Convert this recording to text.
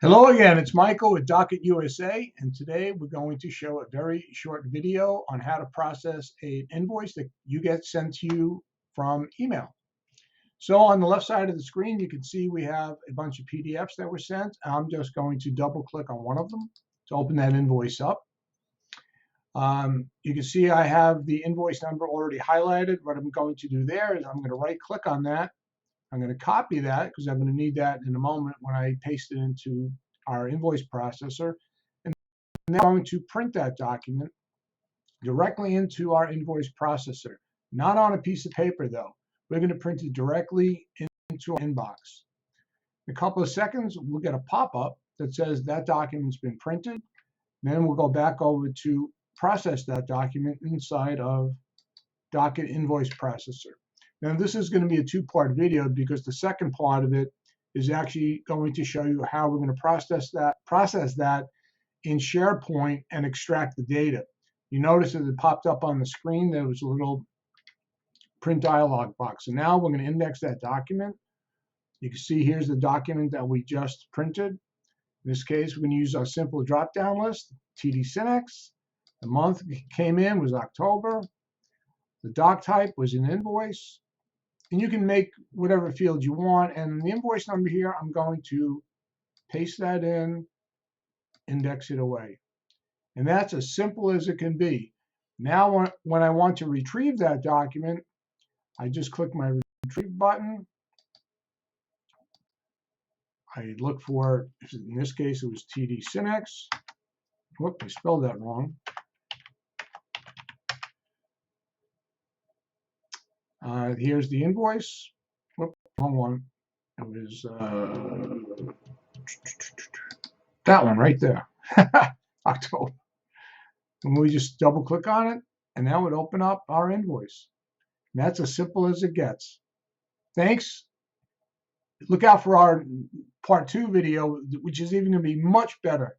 Hello again, it's Michael with DocIt USA, and today we're going to show a very short video on how to process an invoice that you get sent to you from email. So on the left side of the screen, you can see we have a bunch of PDFs that were sent. I'm just going to double click on one of them to open that invoice up. You can see I have the invoice number already highlighted. What I'm going to do there is I'm going to right click on that. I'm going to copy that because I'm going to need that in a moment when I paste it into our invoice processor. And then I'm going to print that document directly into our invoice processor. Not on a piece of paper though. We're going to print it directly into our inbox. In a couple of seconds, we'll get a pop-up that says that document's been printed. Then we'll go back over to process that document inside of DocIt Invoice Processor. Now this is going to be a two-part video because the second part of it is actually going to show you how we're going to process that in Sharepoint and extract the data. You notice that it popped up on the screen. There was a little print dialog box. And now we're going to index that document. You can see here's the document that we just printed. In this case, we're going to use our simple drop-down list, TD Synnex. The month came in was October. The doc type was an invoice. And you can make whatever field you want. And the invoice number here, I'm going to paste that in, index it away. And that's as simple as it can be. Now, when I want to retrieve that document, I just click my retrieve button. I look for, in this case, it was TD Synnex. Whoop, I spelled that wrong. Here's the invoice. Whoop, wrong one. It was that one right there, October. And we just double click on it, and that would open up our invoice. And that's as simple as it gets. Thanks. Look out for our part 2 video, which is even going to be much better.